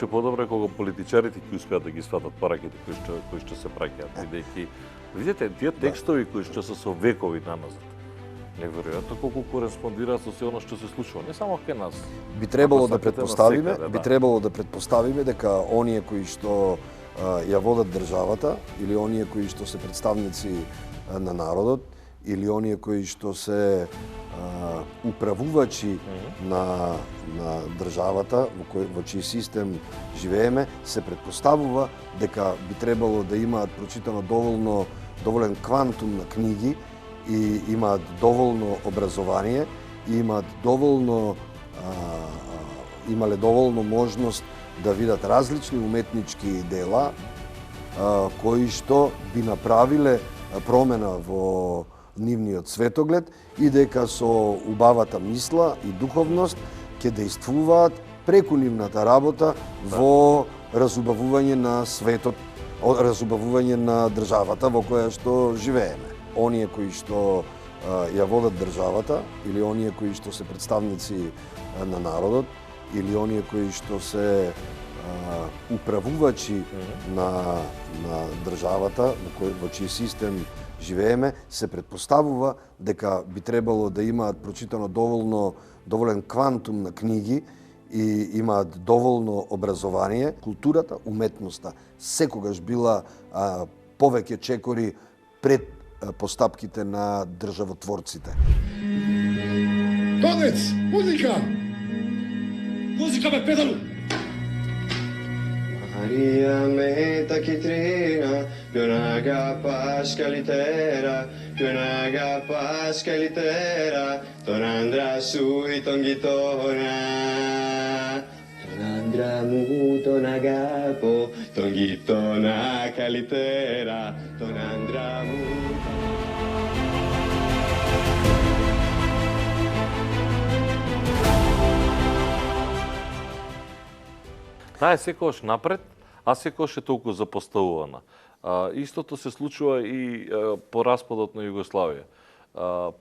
уште подобро кога политичарите ќе успеат да ги сватат пораките кои што се праќаат, бидејќи видите тие текстови кои што се со векови наназад. Неверојатно колку кореспондираат со се она што се случува, не само кај нас. Би требало да претпоставиме дека оние кои што ја водат државата или оние кои што се представници на народот или оние кои што се управувачи на државата во чиј систем живееме, се претпоставува дека би требало да имаат прочитано доволен квантум на книги и имаат доволно образование и имаат имале доволно можност да видат различни уметнички дела кои што би направиле промена во нивниот светоглед и дека со убавата мисла и духовност ќе дејствуваат преку нивната работа во разубавување на светот, разубавување на државата во која што живееме. Оние кои што ја водат државата или оние кои што се представници на народот или оние кои што се управувачи на државата во чиј систем живееме, се претпоставува дека би требало да имаат прочитано доволен квантум на книги и имаат доволно образование. Културата, уметноста секогаш била повеќе чекори пред постапките на државотворците. Конец! Музика! Музика бе педалу! Maria meta chitrina, pionaga pasca litera, pionaga pasca litera, tonandra sui tongitona. Tonandra muto nagapo, tongitona calitera, tonandra muto. Таа е секогаш напред, а секогаш е толку запоставувана. Истото се случува и по распадот на Југославија.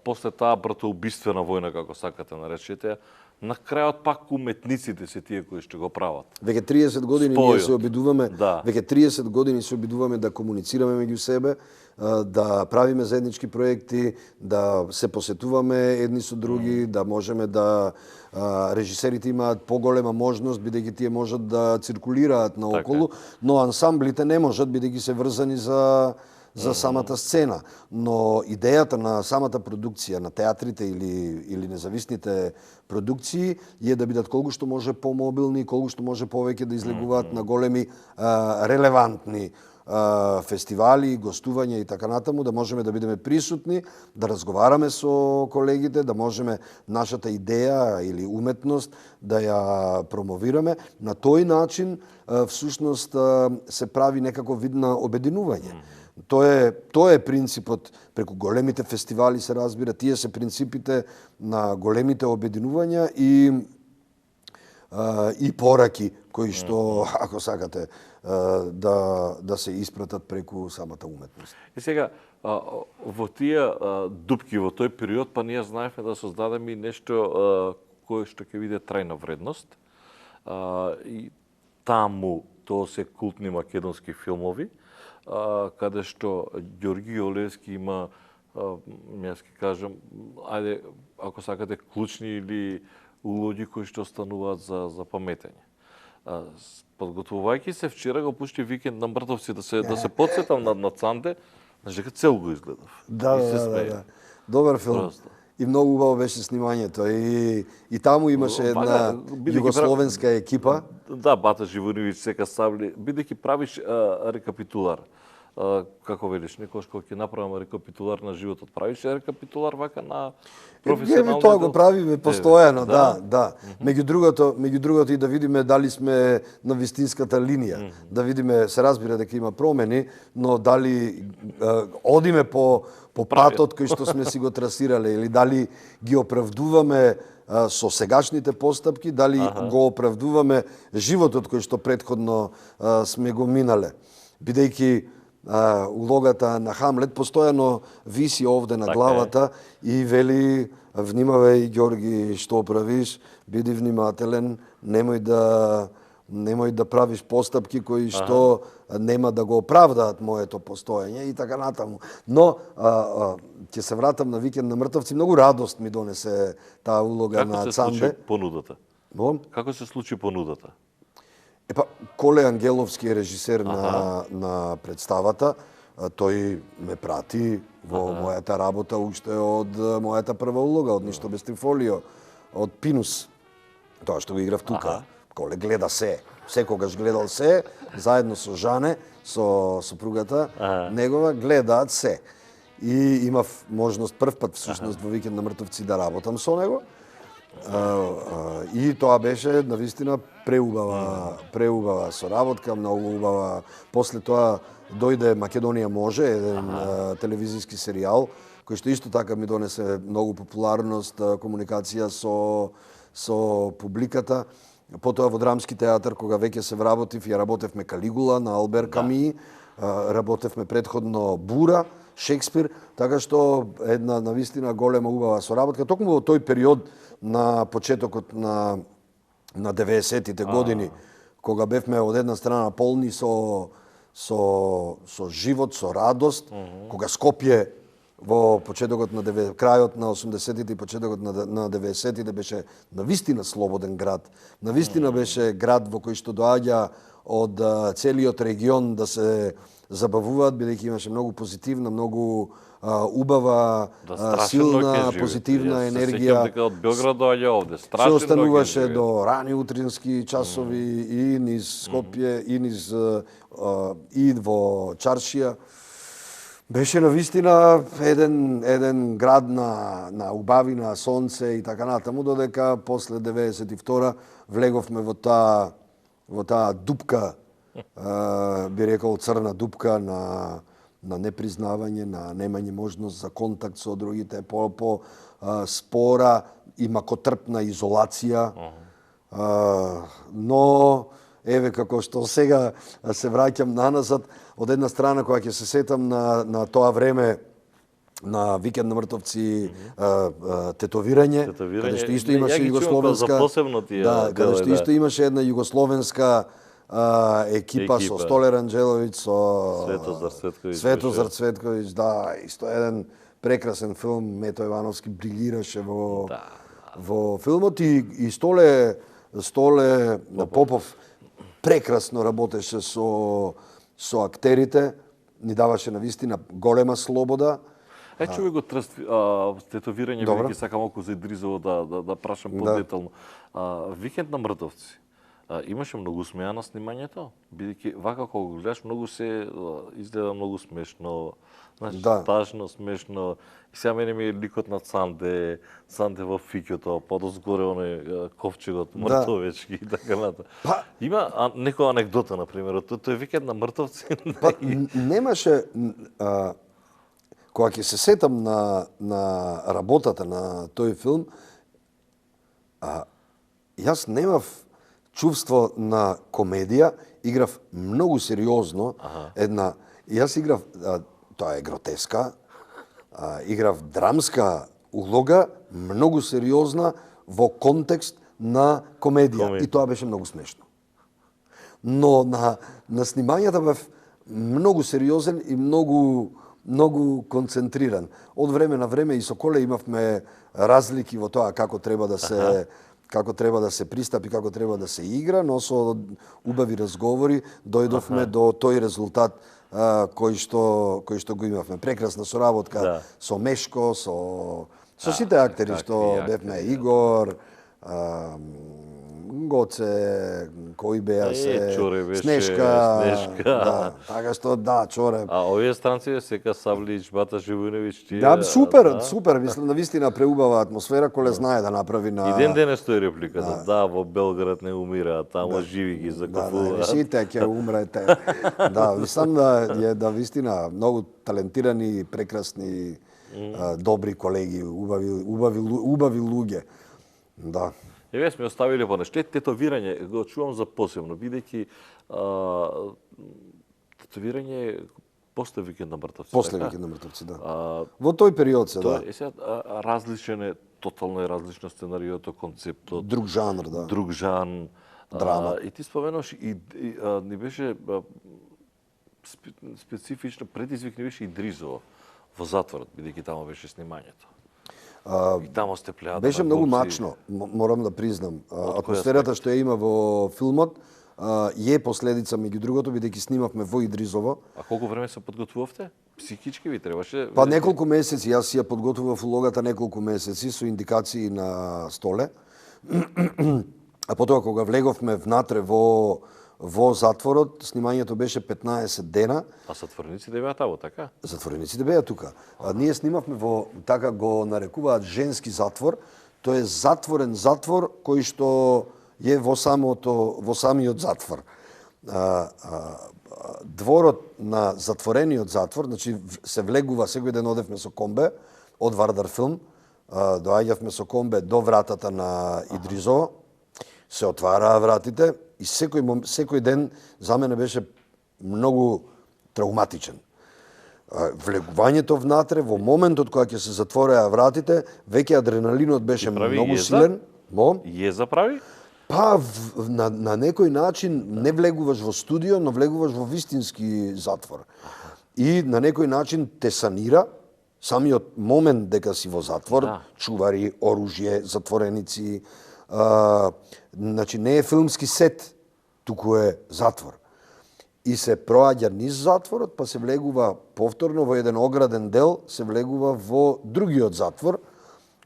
После таа братоубиствена војна, како сакате наречете, на крајот пак уметниците се тие кои што го прават. Веќе 30 години ние се обидуваме, да. Веќе 30 години се обидуваме да комуницираме меѓу себе, да правиме заеднички проекти, да се посетуваме едни со други, да можеме да режисерите имаат поголема можност бидејќи тие можат да циркулираат наоколу, но ансамблите не можат бидејќи се врзани за самата сцена. Но идејата на самата продукција, на театрите или независните продукции е да бидат колку што може помобилни, колку што може повеќе да излегуваат на големи релевантни фестивали, гостувања и така натаму, да можеме да бидеме присутни, да разговараме со колегите, да можеме нашата идеја или уметност да ја промовираме. На тој начин всушност се прави некако вид на обединување. Тоа е принципот, преку големите фестивали се разбира, тие се принципите на големите обединувања и пораки кои што, ако сакате, да се испратат преку самата уметност. И сега, во тие дупки во тој период, па ние знаевме да создадеме нешто кое што ќе биде трајна вредност. И таму тоа се култни македонски филмови, каде што Ѓорги Олевски има, јас ќе кажам, ајде, ако сакате, клучни или улоги кои што стануваат за паметење. Подготвувајќи се, вчера го пушти Викенд на мртовци да се подсетам на Цанде, знаеш дека цел го изгледав. Да. Добар филм. Просто. И многу убаво беше снимањето. И таму имаше една југословенска екипа. Да, Бата Живонивиќ, Сека Сабли, бидејќи правиш рекапитулар. Како велиш, некојаш кога ќе направиме рекапитулар на животот, правиш рекапитулар вака на професионално. Тоа го правиме постојано, да. Меѓу другото и да видиме дали сме на вистинската линија, да видиме, се разбира дека има промени, но дали одиме по патот кој што сме си го трасирале или дали ги оправдуваме со сегашните постапки, дали го оправдуваме животот кој што претходно сме го минале. Бидејќи улогата на Хамлет постојано виси овде на главата и вели: внимавај, Ѓорги, што правиш, биди внимателен, немој немој да правиш постапки кои што нема да го оправдаат моето постоење и така натаму. Но ќе се вратам на Викенд на мртовци, многу радост ми донесе таа улога на Како се Цанде. случи понудата? Во? Како се случи понудата? Епа, Коле Ангеловски е режисер на представата. Тој ме прати во мојата работа уште од мојата прва улога, од Ништо без трифолио, од Пинус. Тоа што го играв тука. Коле гледа се. Секогаш гледал се, заедно со Жане, со супругата негова, гледаат се. И имав можност прв пат всушност во Викенд на мртовци да работам со него. И тоа беше навистина преубава соработка, многу убава. После тоа дојде Македонија може, еден телевизиски серијал, кој што исто така ми донесе многу популарност, комуникација со публиката. Потоа во Драмски театар, кога веќе се вработив, ја работевме Калигула на Албер Ками, работевме предходно Бура, Шекспир, така што една навистина голема убава соработка. Токму во тој период на почетокот на 90-тите години, кога бевме од една страна полни со живот, со радост, кога Скопје во почетокот на крајот на 80-тите и почетокот на 90-тите беше навистина слободен град. Навистина беше град во кој што доаѓа од целиот регион да се забавуваат, бидејќи имаше многу позитивна, многу убава, силна, позитивна енергија. Се дека од Белград доаѓа овде. Се Страшно остануваше до рани утрински часови и низ Скопје, и во Чаршија. Беше навистина еден град на убавина, сонце и така натаму, додека после 92 влеговме во таа дупка, би рекол црна дупка на непризнавање, на немање можност за контакт со другите, по спора и макотрпна изолација. Но еве како што сега се враќам наназад, од една страна кога ќе се сетам на тоа време на Викенд на мртовци, тетовирање, каде што исто имаше југословенска, каде што исто имаше една југословенска екипа со Столер Анџеловиќ, со Светозар Цветковиќ, да, исто еден прекрасен филм, Мето Ивановски брилираше во филмот и Столе Попов прекрасно работеше со актерите, ни даваше навистина голема слобода. Човек го тетовирање, бидејќи сакам малку за Идризово да прашам подетално. Викенд на мртовци. Имаше многу смеја на снимањето, бидејќи вака кога го гледаш многу се изгледа многу смешно, значи тажно, смешно. И сега мене ми е ликот на Цанде во фиќото, подозгоре оној ковчегот мртовечки и така натаму. Има некоја анекдота на пример, тој Викенд на мртовци. Немаше кога ќе се сетам на работата на тој филм, јас немав чувство на комедија, играв многу сериозно јас играв, тоа е гротеска, играв драмска улога, многу сериозна во контекст на комедија. И тоа беше многу смешно. Но на снимањата бев многу сериозен и многу концентриран. Од време на време и со Коле имавме разлики во тоа како треба да се пристапи, како треба да се игра, но со убави разговори дојдовме до тој резултат кој што го имавме. Прекрасна соработка со Мешко, со сите актери што бевме, Игор, Гоце, кои беа се, Снешка, така што Чоре. А овие странци сека Савлич, Бата Живуновиќ, тие. Да, супер, мислам навистина преубава атмосфера, Коле знае да направи на. И ден денес тој репликата, во Белград не умираат, таму живи ги закопуваат. Сите ќе умрете. Мислам да вистина многу талентирани, прекрасни, добри колеги, убави луѓе. Да. Еве сме оставиле по нешто. Тетовирање го чувам за посебно, бидејќи тетовирање после Викенд на мртовци. После Викенд на мртовци, да. Во тој период се, да. Различен е, тотално е различно сценариото, концептот. Друг жанр, да. Друг жанр. драма. И ти споменуваш ни беше специфично предизвик ни беше и Дризово во затворот, бидејќи таму беше снимањето. И таму сте плејада. Беше многу мачно, морам да признам. Атмосферата што ја има во филмот е последица меѓу другото, бидејќи снимавме во Идризово. А колку време се подготвувавте? Психички ви требаше? Па неколку месеци, јас си ја подготвував улогата неколку месеци со индикации на столе. А потоа кога влеговме внатре во затворот, снимањето беше 15 дена. А затворениците беа таму, така? Затворениците беа тука. Ние снимавме во, така го нарекуваат, женски затвор. Тој е затворен затвор кој што е во самиот затвор. Дворот на затворениот затвор, значи се влегува, секој ден одевме со комбе од Вардар Филм, доаѓавме со комбе до вратата на Идризово, се отвараа вратите и секој ден за мене беше многу травматичен. Влегувањето внатре, во моментот кога ќе се затвореа вратите, веќе адреналинот беше многу силен. Језа прави? Па, на некој начин не влегуваш во студио, но влегуваш во вистински затвор. И на некој начин те санира, самиот момент дека си во затвор, чувари, оружје, затвореници, значи не е филмски сет, туку е затвор. И се проаѓа низ затворот, па се влегува повторно во еден ограден дел, се влегува во другиот затвор,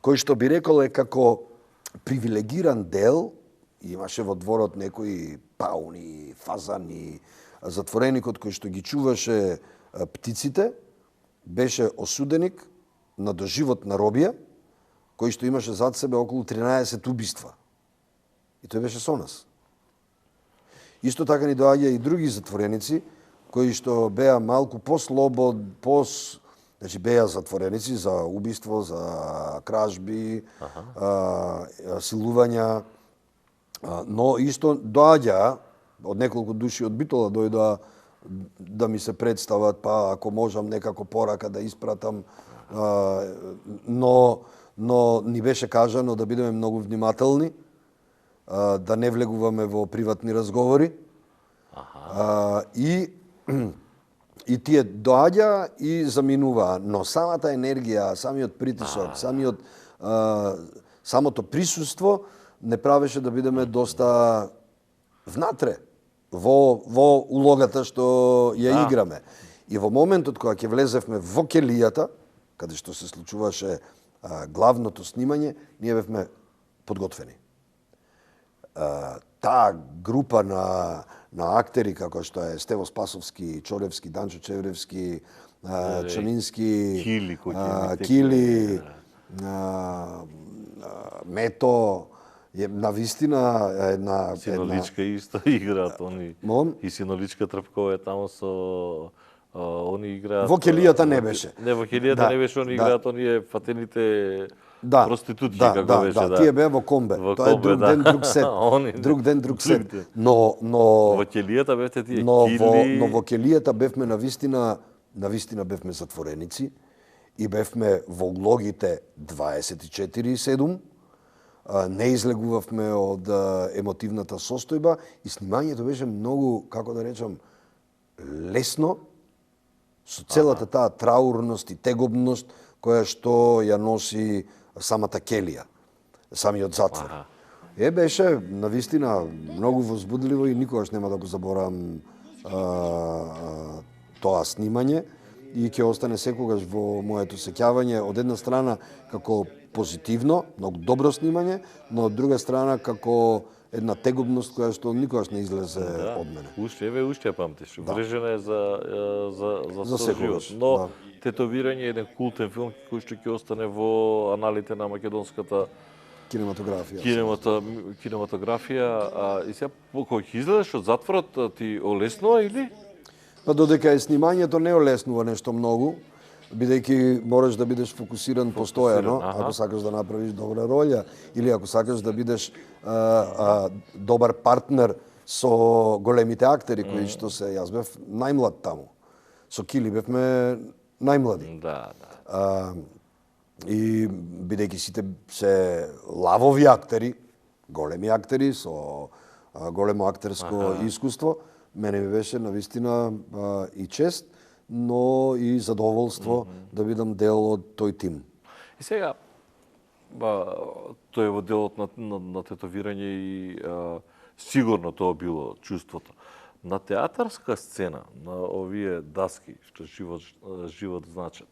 кој што би рекол е како привилегиран дел. Имаше во дворот некои пауни, фазани, затвореникот кој што ги чуваше птиците, беше осуденик на доживотна робија, кој што имаше зад себе околу 13 убиства. И тој беше со нас. Исто така ни доаѓа и други затвореници, кои што беа малку значи беа затвореници за убиство, за кражби, силувања, но исто доаѓа од неколку души од Битола дојдоа да ми се представат, па ако можам некако порака да испратам, но ни беше кажано да бидеме многу внимателни, да не влегуваме во приватни разговори. И тие доаѓа и заминуваа, но самата енергија, самиот притисок, самото присуство не правеше да бидеме доста внатре во улогата што ја играме. И во моментот кога ќе влезевме во келијата, каде што се случуваше главното снимање, ние бевме подготвени. Таа група на актери како што е Стево Спасовски, Чоревски, Данчо Чевревски, Чанински, Кили, Мето, е навистина една Синоличка исто играат они. И Синоличка Трпкова е таму со они играат. Во келијата не беше. Не, во келијата не беше, они играат оние фатените проститутки, како беше, тие беа во комбе. Тоа е друг ден, друг сет. Друг ден, друг сет. Но во келијата бевте тие Кили. Но во келијата бевме навистина бевме затвореници и бевме во улогите 24/7. Не излегувавме од емотивната состојба и снимањето беше многу, како да речам, лесно, со целата таа траурност и тегобност која што ја носи самата келија, самиот затвор. Беше навистина многу возбудливо и никогаш нема да го заборавам тоа снимање и ќе остане секогаш во моето сеќавање, од една страна како позитивно, многу добро снимање, но од друга страна како една тегобност која што никогаш не излезе од мене. Уште памтиш. Врежена е за живот. Но Тетовирање е еден култен филм кој што ќе остане во аналите на македонската кинематографија. И сега кога ќе излезеш од затворот ти олеснува или? Па додека е снимањето не олеснува нешто многу, бидејќи мораш да бидеш фокусиран постојано, ако сакаш да направиш добра роља или ако сакаш да бидеш добар партнер со големите актери кои што се, јас бев најмлад таму. Со Кили бевме најмлади. И бидејќи сите се лавови актери, големи актери со големо актерско искуство. Мене ми беше навистина и чест, но и задоволство да бидам дел од тој тим. И сега, тој е во делот на тетовирање и сигурно тоа било чувството. На театарска сцена, на овие даски што живот значат,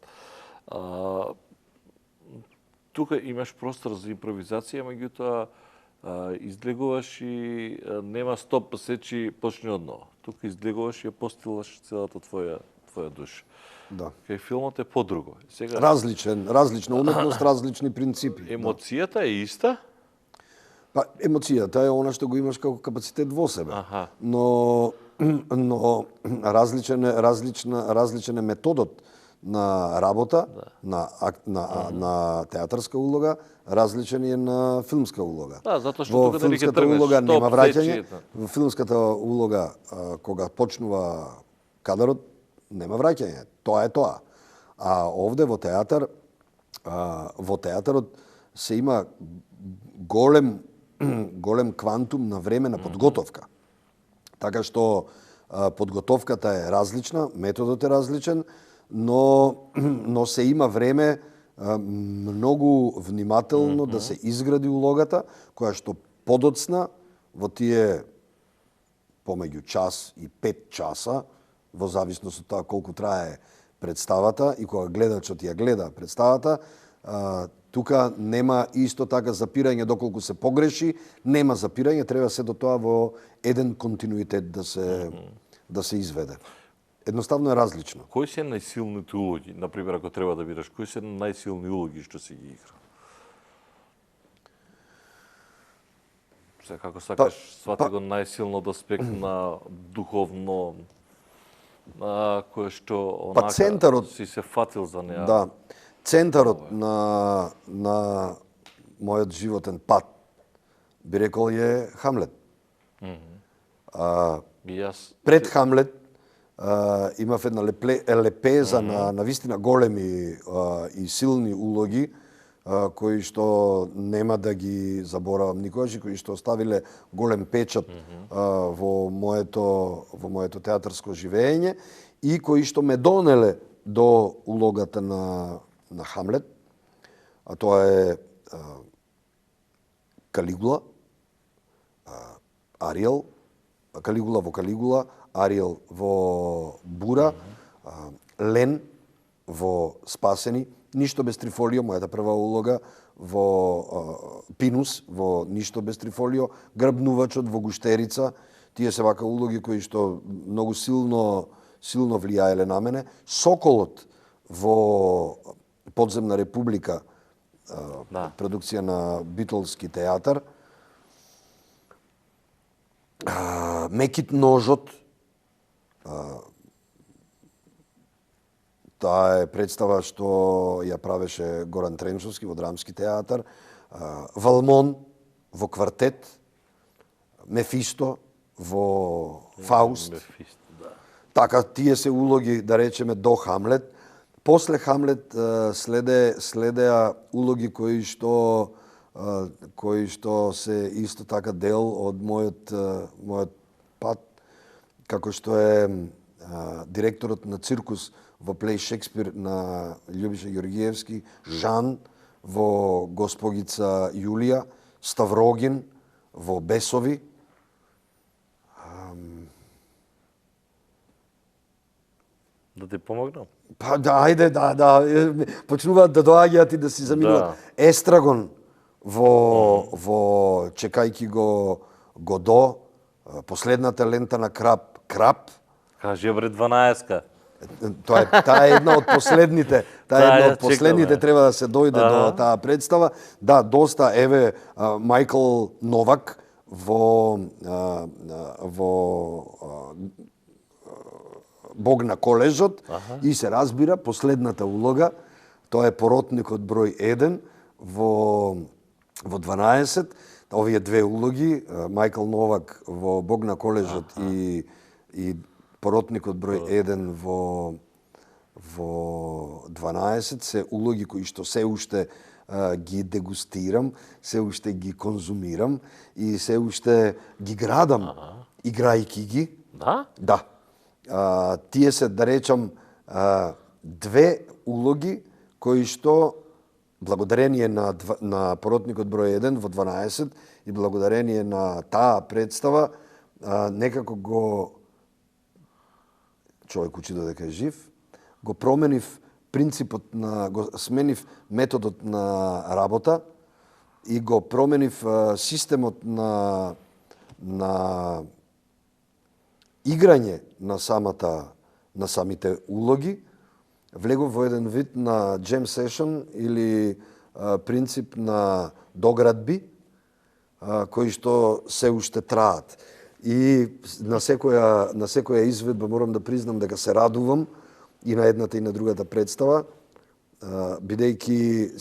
тука имаш простор за импровизација, меѓутоа излегуваш и нема стоп, сечи, почни одново. Тука излегуваш и ја постилаш целата твоја душа. Да. Кај филмот е подруго. Сега Различна уметност, различни принципи. емоцијата е иста, Па, емоцијата е она што го имаш како капацитет во себе. Аха. Но различен е методот на работа, на театарска улога, различен е на филмска улога. Да, затоа што во тука дали ќе филмската тргнеш, улога нема стоп, враќање. сечи, Во филмската улога кога почнува кадарот нема враќање. Тоа е тоа. А овде во театарот се има голем квантум на време на подготовка. Така што подготовката е различна, методот е различен, но се има време многу внимателно да се изгради улогата, која што подоцна во тие помеѓу час и 5 часа, во зависност од тоа колку трае представата и кога гледачот ја гледа представата, тука нема исто така запирање доколку се погреши, нема запирање, треба се до тоа во еден континуитет да се изведе. Едноставно е различно. Кои се најсилните улоги, например, ако треба да бидеш, кои се најсилни улоги што си ги игра? Се како сакаш, свати го најсилно аспект на духовно, на кое што онака центарот си се фатил за неа. Да. Центарот на мојот животен пат, би рекол, е Хамлет. И јас Пред Хамлет имав една лепеза на вистина големи и силни улоги, кои што нема да ги заборавам никогаш и кои што оставиле голем печат во моето театарско живење и кои што ме донеле до улогата на Хамлет, а тоа е Калигула, Ариел, Калигула во Калигула, Ариел во Бура, Лен во Спасени, Ништо без Трифолио, мојата прва улога во Пинус, во Ништо без Трифолио, Грабнувачот во Гуштерица, тие се вака улоги кои што многу силно влијаеле на мене. Соколот во Подземна република, продукција на Битолски театар. Мекит ножот, таа е представа што ја правеше Горан Тренчовски во Драмски театар. Валмон во Квартет, Мефисто во Фауст. Така, тие се улоги, да речеме, до Хамлет. После Хамлет следеа улоги кои што се исто така дел од мојот пат, како што е директорот на циркус во Плей Шекспир на Љубиша Ѓоргиевски, Жан во Госпогица Јулија, Ставрогин во Бесови. Да ти помогнам? Па да, ајде, почнуваат да доаѓаат и да си заминуваат. Естрагон во чекајки го Годо, последната лента на Крап. Кажи бре 12-ка. Таа е една од последните. Треба да се дојде до таа представа. Да, доста, еве, Мајкл Новак во Бог на колежот и се разбира последната улога, тоа е поротникот број 1 во 12. Овие две улоги, Мајкл Новак во Бог на колежот и поротникот број 1 во 12 се улоги кои што се уште ги дегустирам, се уште ги конзумирам и се уште ги градам, играјки ги. Да? Да. Тие се, да речам, две улоги кои што благодарение на поротникот број 1 во 12 и благодарение на таа представа некако човек учи додека е жив, го променив принципот го сменив методот на работа и го променив системот на играње на самите улоги, влегов во еден вид на jam session или принцип на доградби кои што се уште траат. И на секоја изведба морам да признам дека се радувам и на едната и на другата представа, бидејќи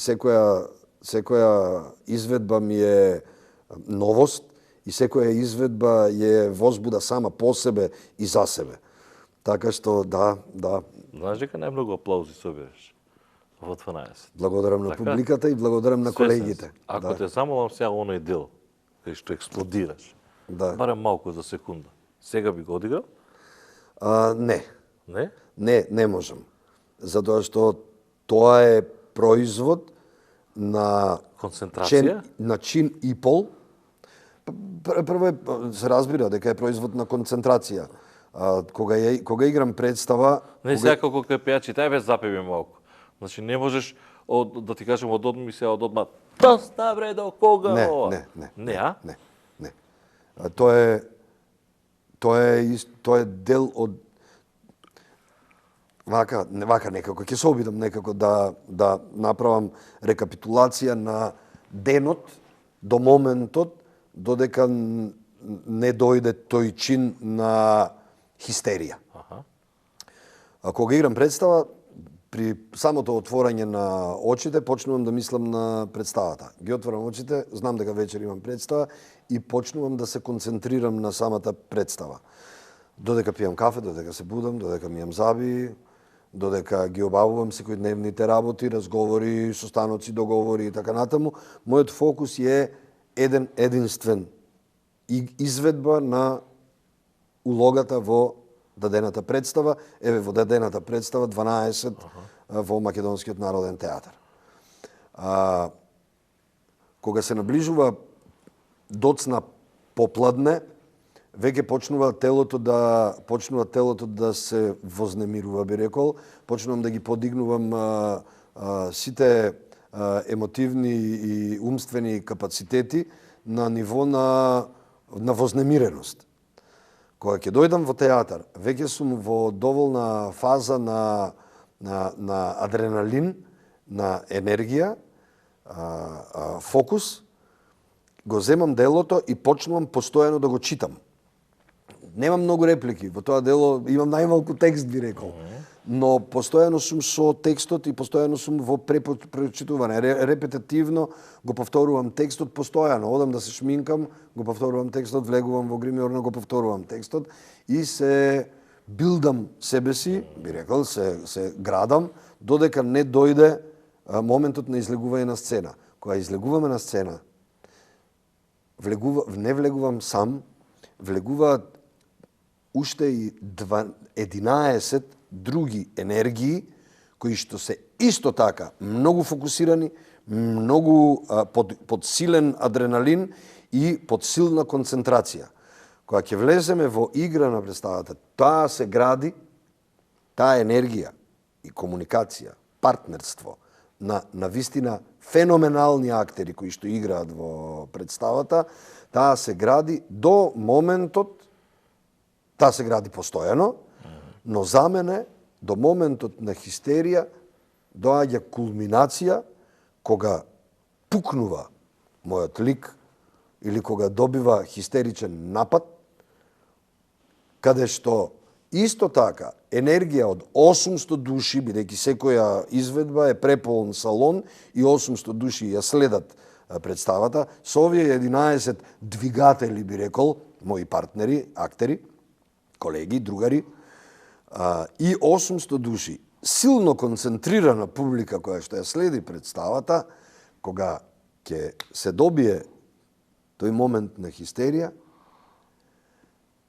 секоја изведба ми е новост и секоја изведба е возбуда сама по себе и за себе. Така што да. Знаеш дека најмногу аплаузи собираш во 12. Благодарам на Така? публиката и благодарам на колегите. Свесен си. Ако те замолам сега оној дел кај што експлодираш, барем малку за секунда, сега би го одиграл? Не. Не? Не можам. Затоа што тоа е производ на концентрација, на чин и пол. Прво се разбира дека е производ на концентрација. Кога играм представа... Не сега како кај пејачи, тај без запеви малку. Значи не можеш да ти кажем од одма се од одма. Доста бре до кога ова? Не, а? Не. Тоа е дел од вака некако ќе се обидам некако да направам рекапитулација на денот до моментот додека не дојде тој чин на хистерија. Кога играм представа, при самото отворање на очите, почнувам да мислам на представата. Ги отворам очите, знам дека вечер имам представа и почнувам да се концентрирам на самата представа. Додека пијам кафе, додека се будам, додека мијам заби, додека ги обавувам секојдневните работи, разговори, состаноци, договори и така натаму, мојот фокус е единствен изведба на улогата во дадената представа, во дадената представа 12 во Македонскиот народен театар. Кога се наближува доцна попладне, веќе почнува телото да се вознемирува, би рекол, почнувам да ги подигнувам сите емотивни и умствени капацитети на ниво на вознемиреност. Кога ќе дојдам во театар, веќе сум во доволна фаза на адреналин, на енергија, фокус, го земам делото и почнувам постојано да го читам. Немам многу реплики, во тоа дело имам најмалку текст, би рекол. Но постојано сум со текстот и постојано сум во пречитување. Репетитивно го повторувам текстот постојано. Одам да се шминкам, го повторувам текстот, влегувам во гримиорна, го повторувам текстот и се билдам себе си, би рекол, се градам, додека не дојде моментот на излегување на сцена. Кога излегуваме на сцена, не влегувам сам, влегуваат уште и 11 други енергии, кои што се исто така многу фокусирани, многу под силен адреналин и под силна концентрација. Кога ќе влеземе во игра на представата, таа се гради, таа енергија и комуникација, партнерство на вистина феноменални актери кои што играат во представата, таа се гради до моментот, таа се гради постојано, но за мене, до моментот на хистерија, доаѓа кулминација кога пукнува мојот лик или кога добива хистеричен напад, каде што исто така енергија од 800 души, бидејќи секоја изведба е преполн салон и 800 души ја следат представата, со овие 11 двигатели, би рекол, мои партнери, актери, колеги, другари, и 800 души, силно концентрирана публика која што ја следи представата, кога ќе се добие тој момент на хистерија,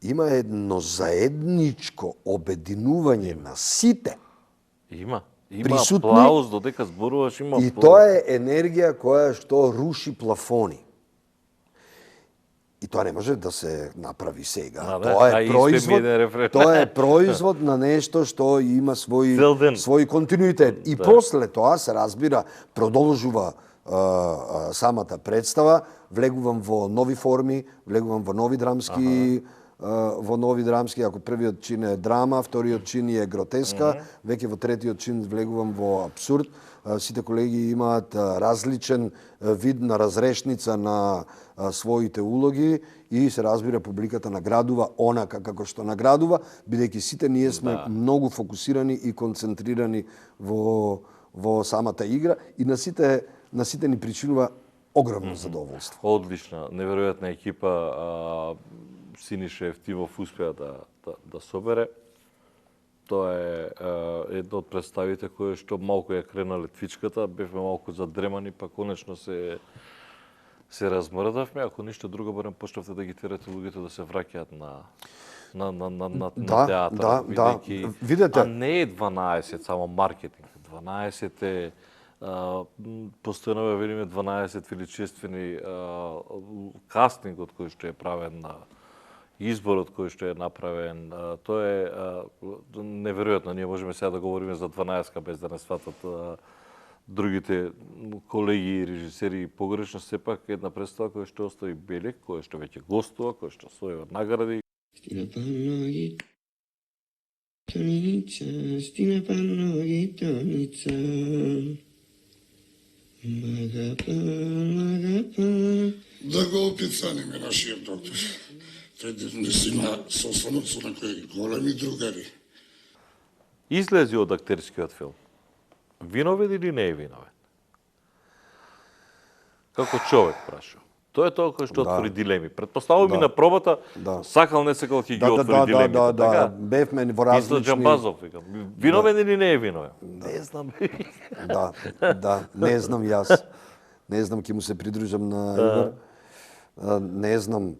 има едно заедничко обединување на сите. Има Присутни, аплауз, додека зборуваш, има и аплауз. тоа е енергија која што руши плафони. И тоа не може да се направи сега. Тоа е производ. Тоа е производ на нешто што има свој континуитет. И после тоа се разбира, продолжува самата представа, влегувам во нови форми, влегувам во нови драмски ако првиот чин е драма, вториот чин е гротеска, веќе во третиот чин влегувам во абсурд. Сите колеги имаат различен вид на разрешница на своите улоги и се разбира публиката наградува онака како што наградува, бидејќи сите ние сме многу фокусирани и концентрирани во самата игра и на сите ни причинува огромно задоволство. Одлична, неверојатна екипа. Синиша Евтимов успеа да собере. Тоа е едно од представите кои што малку ја крена летвичката, бевме малку задремани, па конечно се размрдавме, ако ништо друго барем почнавте да ги терате луѓето да се враќаат на театар. Видете. А не е 12 само маркетинг. 12 е постојано велиме 12 величествени кастингот кој што е правен на изборот кој што е направен, тоа е неверојатно. Ние можеме сега да говориме за 12 без да не сватат другите колеги и режисери погрешно. Сепак една представа која што остави белег, која што веќе гостува, која што освојува награди. Стина панноги тоница, Да го опицаниме нашиот доктор. Тој сина состанок со некои големи другари. Излези од актерскиот филм. Виновен или не е виновен? Како човек прашува. Тоа е тоа кој што отвори дилеми. Предпоставувам и на пробата, сакал не сакал ќе ги отвори дилемите. Да, бевме во различни... Исто Џамбазов, викам. Виновен или не е виновен? Не знам. Да, не знам јас. Не знам, ќе му се придружам на Игор. Не знам.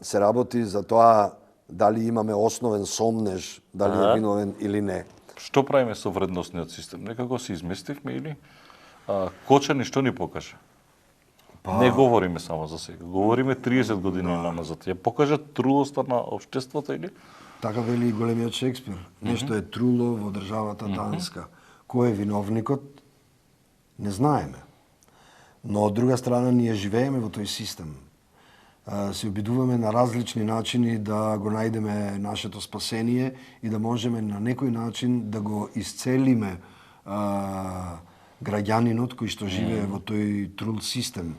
Се работи за тоа дали имаме основен сомнеж, дали е виновен или не. Што правиме со вредносниот систем? Некако се изместивме или Кочани што ни покажа? Не говориме само за сега, говориме 30 години назад. Ја покажа трулоста на општеството или? Така вели и големиот Шекспир. Нешто е труло во државата Данска. Кој е виновникот? Не знаеме. Но од друга страна ние живееме во тој систем. Се обидуваме на различни начини да го најдеме нашето спасение и да можеме на некој начин да го исцелиме граѓанинот кој што живее во тој трул систем.